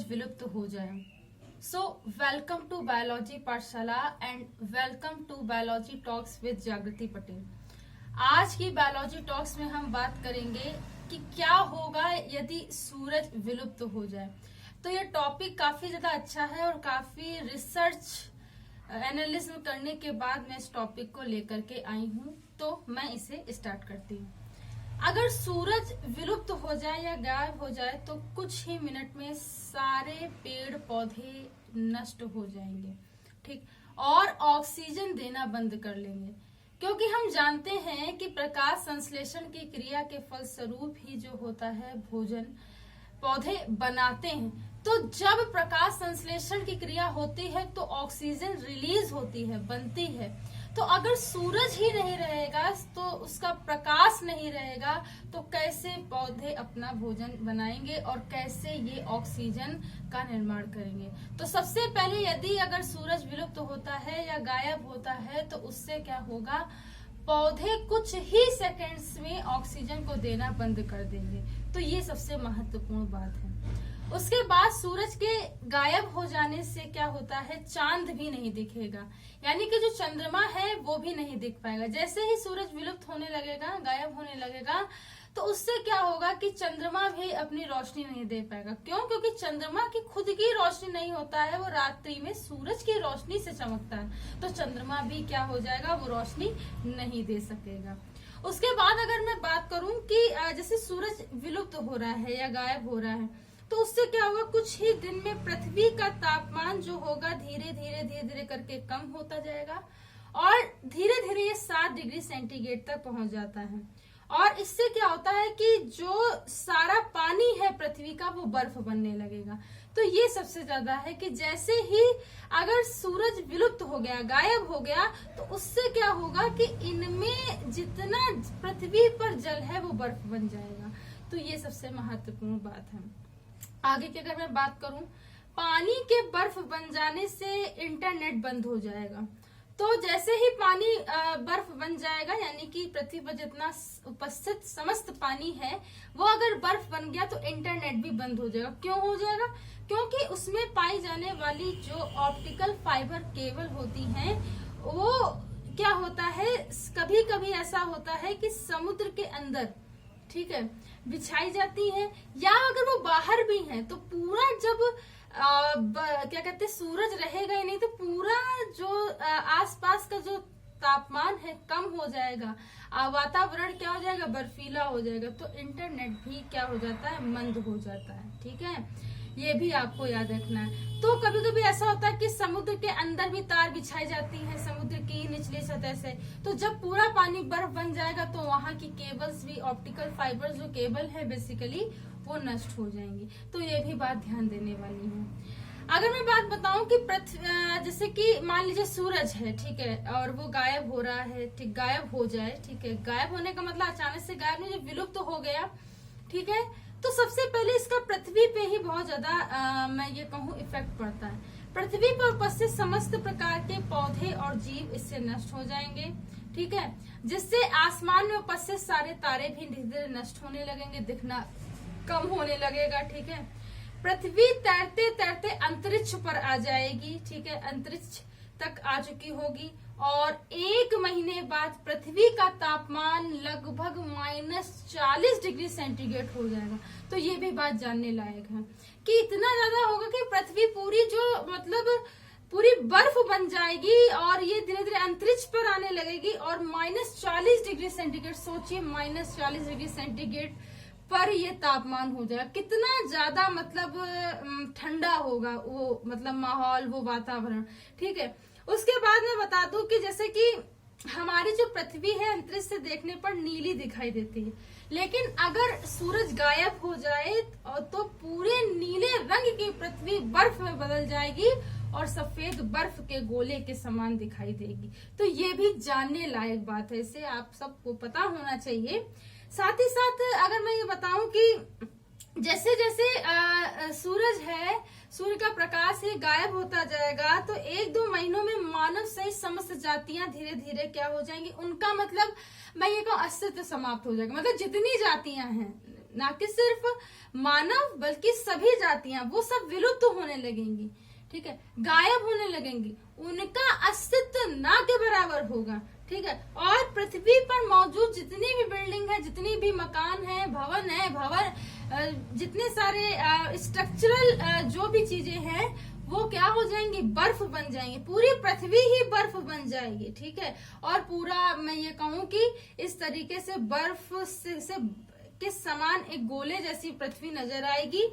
सूरज विलुप्त हो जाए। So welcome to biology Pathshala and welcome to biology talks with Jagriti Patel. आज की बायोलॉजी टॉक्स में हम बात करेंगे कि क्या होगा यदि सूरज विलुप्त हो जाए। तो ये टॉपिक काफी ज्यादा अच्छा है और काफी रिसर्च एनालिसिस करने के बाद मैं इस टॉपिक को लेकर के आई हूँ, तो मैं इसे स्टार्ट करती हूँ। अगर सूरज विलुप्त हो जाए या गायब हो जाए तो कुछ ही मिनट में सारे पेड़ पौधे नष्ट हो जाएंगे, ठीक, और ऑक्सीजन देना बंद कर लेंगे, क्योंकि हम जानते हैं कि प्रकाश संश्लेषण की क्रिया के फलस्वरूप ही जो होता है भोजन पौधे बनाते हैं। तो जब प्रकाश संश्लेषण की क्रिया होती है तो ऑक्सीजन रिलीज होती है, बनती है। तो अगर सूरज ही नहीं रहेगा, तो उसका प्रकाश नहीं रहेगा, तो कैसे पौधे अपना भोजन बनाएंगे और कैसे ये ऑक्सीजन का निर्माण करेंगे। तो सबसे पहले यदि अगर सूरज विलुप्त होता है या गायब होता है तो उससे क्या होगा, पौधे कुछ ही सेकंड्स में ऑक्सीजन को देना बंद कर देंगे। तो ये सबसे महत्वपूर्ण बात है। उसके बाद सूरज के गायब हो जाने से क्या होता है, चांद भी नहीं दिखेगा, यानी कि जो चंद्रमा है वो भी नहीं दिख पाएगा। जैसे ही सूरज विलुप्त होने लगेगा, गायब होने लगेगा, तो उससे क्या होगा कि चंद्रमा भी अपनी रोशनी नहीं दे पाएगा। क्यों? क्योंकि चंद्रमा की खुद की रोशनी नहीं होता है, वो रात्रि में सूरज की रोशनी से चमकता है। तो चंद्रमा भी क्या हो जाएगा, वो रोशनी नहीं दे सकेगा। उसके बाद अगर मैं बात करूं कि जैसे सूरज विलुप्त हो रहा है या गायब हो रहा है, तो उससे क्या होगा, कुछ ही दिन में पृथ्वी का तापमान जो होगा धीरे धीरे करके कम होता जाएगा और धीरे धीरे ये 7 डिग्री सेंटीग्रेड तक पहुंच जाता है। और इससे क्या होता है कि जो सारा पानी है पृथ्वी का वो बर्फ बनने लगेगा। तो ये सबसे ज्यादा है कि जैसे ही अगर सूरज विलुप्त हो गया, गायब हो गया, तो उससे क्या होगा कि इनमें जितना पृथ्वी पर जल है वो बर्फ बन जाएगा। तो ये सबसे महत्वपूर्ण बात है। आगे की अगर मैं बात करूं, पानी के बर्फ बन जाने से इंटरनेट बंद हो जाएगा। तो जैसे ही पानी बर्फ बन जाएगा, यानी कि पृथ्वी पर जितना उपस्थित समस्त पानी है वो अगर बर्फ बन गया तो इंटरनेट भी बंद हो जाएगा। क्यों हो जाएगा? क्योंकि उसमें पाई जाने वाली जो ऑप्टिकल फाइबर केबल होती हैं वो क्या होता है, कभी कभी ऐसा होता है कि समुद्र के अंदर, ठीक है, बिछाई जाती है, या अगर वो बाहर भी है तो पूरा जब क्या कहते हैं सूरज रहेगा ही नहीं, तो पूरा जो आसपास का जो तापमान है कम हो जाएगा, वातावरण क्या हो जाएगा, बर्फीला हो जाएगा। तो इंटरनेट भी क्या हो जाता है, मंद हो जाता है, ठीक है, ये भी आपको याद रखना है। तो कभी कभी ऐसा होता है कि समुद्र के अंदर भी तार बिछाई जाती है समुद्र की निचली सतह से। तो जब पूरा पानी बर्फ बन जाएगा तो वहां की केबल्स भी, ऑप्टिकल फाइबर जो केबल है बेसिकली, वो नष्ट हो जाएंगी। तो ये भी बात ध्यान देने वाली है। अगर मैं बात बताऊं कि जैसे कि मान लीजिए सूरज है, ठीक है, और वो गायब हो रहा है, ठीक, गायब हो जाए, ठीक है, गायब होने का मतलब अचानक से गायब नहीं, जब विलुप्त हो गया, ठीक है, तो सबसे पहले इसका पृथ्वी पे ही बहुत ज्यादा मैं ये कहूँ इफेक्ट पड़ता है। पृथ्वी पर उपस्थित समस्त प्रकार के पौधे और जीव इससे नष्ट हो जाएंगे, ठीक है, जिससे आसमान में उपस्थित सारे तारे भी धीरे धीरे नष्ट होने लगेंगे, दिखना कम होने लगेगा, ठीक है। पृथ्वी तैरते तैरते अंतरिक्ष पर आ जाएगी, ठीक है, अंतरिक्ष तक आ चुकी होगी, और 1 महीने बाद पृथ्वी का तापमान लगभग -40 डिग्री सेंटीग्रेड हो जाएगा। तो ये भी बात जानने लायक है कि इतना ज्यादा होगा कि पृथ्वी पूरी जो मतलब पूरी बर्फ बन जाएगी और ये धीरे धीरे अंतरिक्ष पर आने लगेगी, और -40 डिग्री सेंटीग्रेड, सोचिए -40 डिग्री सेंटीग्रेड पर ये तापमान हो जाएगा। कितना ज्यादा मतलब ठंडा होगा वो मतलब माहौल, वो वातावरण, ठीक है। उसके बाद मैं बता दूं कि जैसे कि हमारी जो पृथ्वी है अंतरिक्ष से देखने पर नीली दिखाई देती है, लेकिन अगर सूरज गायब हो जाए तो पूरे नीले रंग की पृथ्वी बर्फ में बदल जाएगी और सफेद बर्फ के गोले के समान दिखाई देगी। तो ये भी जानने लायक बात है, इसे आप सबको पता होना चाहिए। साथ ही साथ अगर मैं ये बताऊं कि जैसे जैसे सूरज है, सूर्य का प्रकाश है, गायब होता जाएगा, तो 1-2 महीनों में मानव सहित समस्त जातियां धीरे धीरे क्या हो जाएंगी, उनका मतलब मैं ये कहूँ अस्तित्व समाप्त हो जाएगा। मतलब जितनी जातियां हैं, ना कि सिर्फ मानव बल्कि सभी जातियां वो सब विलुप्त होने लगेंगी, ठीक है, गायब होने लगेंगी, उनका अस्तित्व ना के बराबर होगा, ठीक है। और पृथ्वी पर मौजूद जितनी भी बिल्डिंग है, जितनी भी मकान है, भवन, जितने सारे स्ट्रक्चरल जो भी चीजें हैं वो क्या हो जाएंगी, बर्फ बन जाएंगी, पूरी पृथ्वी ही बर्फ बन जाएगी, ठीक है। और पूरा मैं ये कहूं कि इस तरीके से बर्फ से के समान एक गोले जैसी पृथ्वी नजर आएगी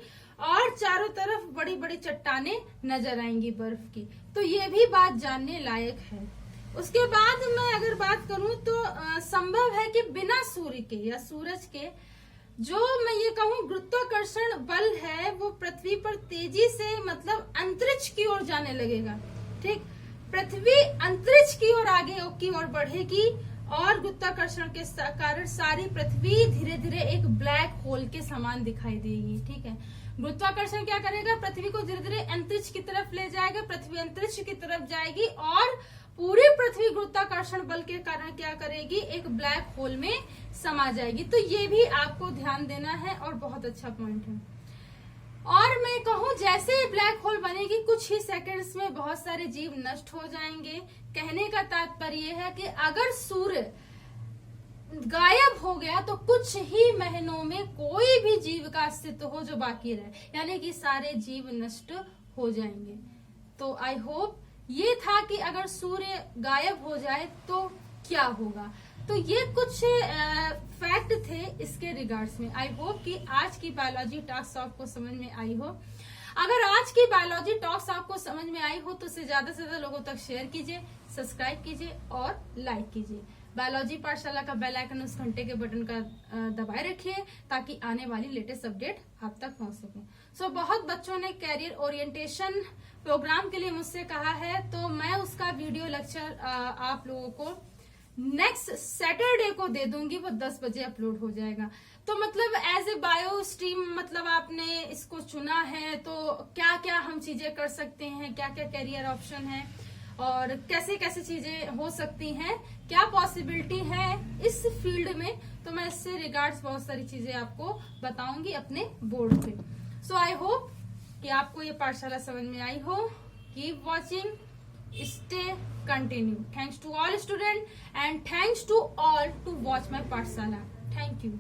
और चारों तरफ बड़ी बड़ी चट्टानें नजर आएंगी बर्फ की। तो ये भी बात जानने लायक है। उसके बाद मैं अगर बात करूं तो संभव है कि बिना सूर्य के या सूरज के जो मैं ये कहूं गुरुत्वाकर्षण बल है वो पृथ्वी पर तेजी से मतलब अंतरिक्ष की ओर जाने लगेगा, ठीक। पृथ्वी अंतरिक्ष की ओर आगे की ओर बढ़ेगी और गुरुत्वाकर्षण के कारण सारी पृथ्वी धीरे धीरे एक ब्लैक होल के समान दिखाई देगी, ठीक है। गुरुत्वाकर्षण क्या करेगा, पृथ्वी को धीरे धीरे अंतरिक्ष की तरफ ले जाएगा, पृथ्वी अंतरिक्ष की तरफ जाएगी और पूरी पृथ्वी गुरुत्वाकर्षण बल के कारण क्या करेगी, एक ब्लैक होल में समा जाएगी। तो ये भी आपको ध्यान देना है और बहुत अच्छा पॉइंट है। और मैं कहूं जैसे ब्लैक होल बनेगी कुछ ही सेकंड्स में बहुत सारे जीव नष्ट हो जाएंगे। कहने का तात्पर्य है कि अगर सूर्य गायब हो गया तो कुछ ही महीनों में कोई भी जीव का अस्तित्व हो जो बाकी रहे, यानी कि सारे जीव नष्ट हो जाएंगे। तो आई होप ये था कि अगर सूर्य गायब हो जाए तो क्या होगा। तो ये कुछ फैक्ट थे इसके रिगार्ड्स में। आई होप कि आज की बायोलॉजी टॉक्स आपको समझ में आई हो। अगर आज की बायोलॉजी टॉक्स आपको समझ में आई हो तो इसे ज्यादा से ज्यादा लोगों तक शेयर कीजिए, सब्सक्राइब कीजिए और लाइक कीजिए। बायोलॉजी पाठशाला का बेल आइकन उस घंटे के बटन का दबाए रखिए ताकि आने वाली लेटेस्ट अपडेट आप तक पहुंच सके। सो बहुत बच्चों ने कैरियर ओरिएंटेशन प्रोग्राम के लिए मुझसे कहा है, तो मैं उसका वीडियो लेक्चर आप लोगों को नेक्स्ट सैटरडे को दे दूंगी, वो 10 बजे अपलोड हो जाएगा। तो मतलब एज ए बायो स्ट्रीम मतलब आपने इसको चुना है तो क्या क्या हम चीजें कर सकते हैं, क्या क्या कैरियर ऑप्शन है और कैसे कैसे चीजें हो सकती हैं, क्या पॉसिबिलिटी है इस फील्ड में, तो मैं इससे रिगार्ड्स बहुत सारी चीजें आपको बताऊंगी अपने बोर्ड पे। सो आई होप कि आपको ये पाठशाला समझ में आई हो। Keep watching, stay continue. Thanks to all students and thanks to all to watch my Pathshala. Thank you.